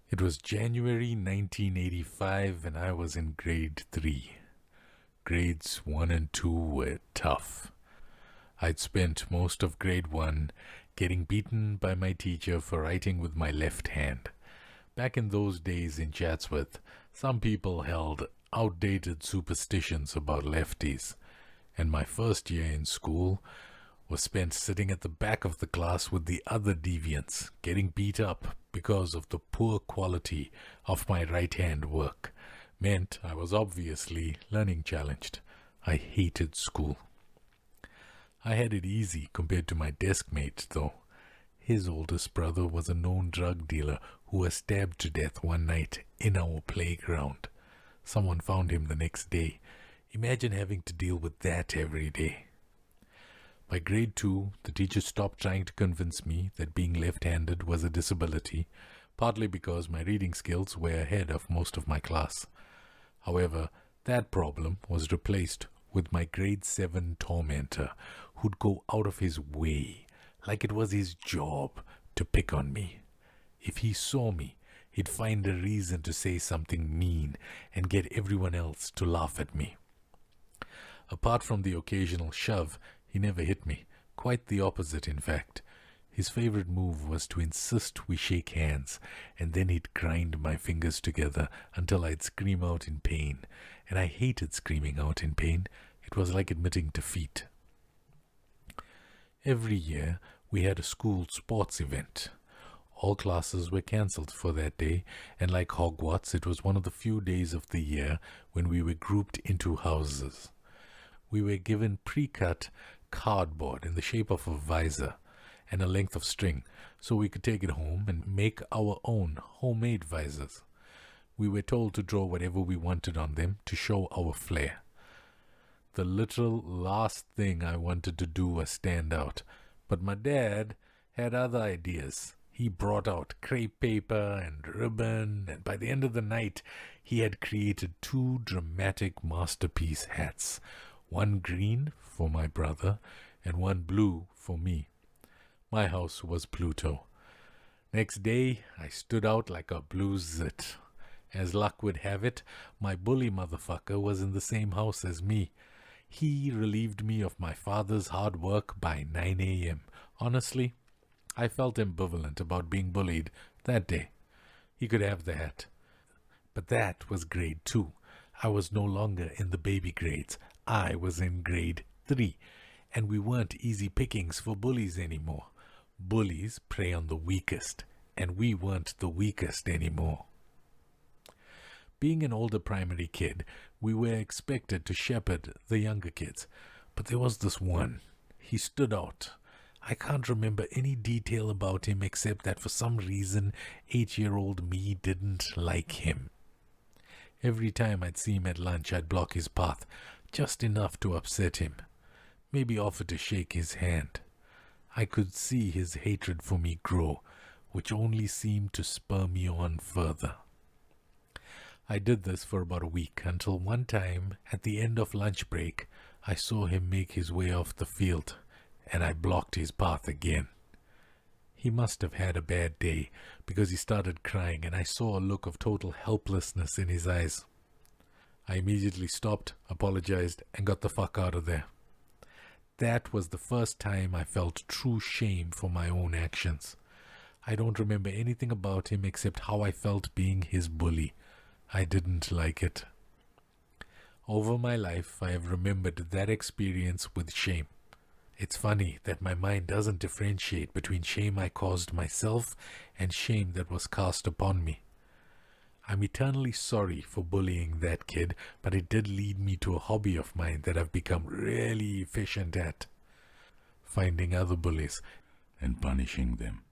It was January 1985 and I was in grade 3. Grades 1 and 2 were tough. I'd spent most of grade 1 getting beaten by my teacher for writing with my left hand. Back in those days in Chatsworth, some people held outdated superstitions about lefties, and my first year in school was spent sitting at the back of the class with the other deviants, getting beat up because of the poor quality of my right-hand work. Meant I was obviously learning challenged. I hated school. I had it easy compared to my desk mate, though. His oldest brother was a known drug dealer who was stabbed to death one night in our playground. Someone found him the next day. Imagine having to deal with that every day. By grade 2, the teacher stopped trying to convince me that being left-handed was a disability, partly because my reading skills were ahead of most of my class. However, that problem was replaced with my grade 7 tormentor, who'd go out of his way, like it was his job, to pick on me. If he saw me, he'd find a reason to say something mean and get everyone else to laugh at me. Apart from the occasional shove, he never hit me. Quite the opposite, in fact. His favorite move was to insist we shake hands, and then he'd grind my fingers together until I'd scream out in pain. And I hated screaming out in pain. It was like admitting defeat. Every year, we had a school sports event. All classes were cancelled for that day, and like Hogwarts, it was one of the few days of the year when we were grouped into houses. We were given pre-cut cardboard in the shape of a visor and a length of string, so we could take it home and make our own homemade visors. We were told to draw whatever we wanted on them to show our flair. The literal last thing I wanted to do was stand out, but my dad had other ideas. He brought out crepe paper and ribbon, and by the end of the night, he had created 2 dramatic masterpiece hats. One green for my brother and one blue for me. My house was Pluto. Next day, I stood out like a blue zit. As luck would have it, my bully motherfucker was in the same house as me. He relieved me of my father's hard work by 9 a.m. Honestly, I felt ambivalent about being bullied that day. He could have the hat. But that was grade 2. I was no longer in the baby grades. I was in grade 3, and we weren't easy pickings for bullies anymore. Bullies prey on the weakest, and we weren't the weakest anymore. Being an older primary kid, we were expected to shepherd the younger kids, but there was this one. He stood out. I can't remember any detail about him except that for some reason 8-year-old me didn't like him. Every time I'd see him at lunch, I'd block his path, just enough to upset him. Maybe offer to shake his hand. I could see his hatred for me grow, which only seemed to spur me on further. I did this for about a week, until one time, at the end of lunch break, I saw him make his way off the field, and I blocked his path again. He must have had a bad day, because he started crying, and I saw a look of total helplessness in his eyes. I immediately stopped, apologized, and got the fuck out of there. That was the first time I felt true shame for my own actions. I don't remember anything about him except how I felt being his bully. I didn't like it. Over my life, I have remembered that experience with shame. It's funny that my mind doesn't differentiate between shame I caused myself and shame that was cast upon me. I'm eternally sorry for bullying that kid, but it did lead me to a hobby of mine that I've become really efficient at. Finding other bullies and punishing them.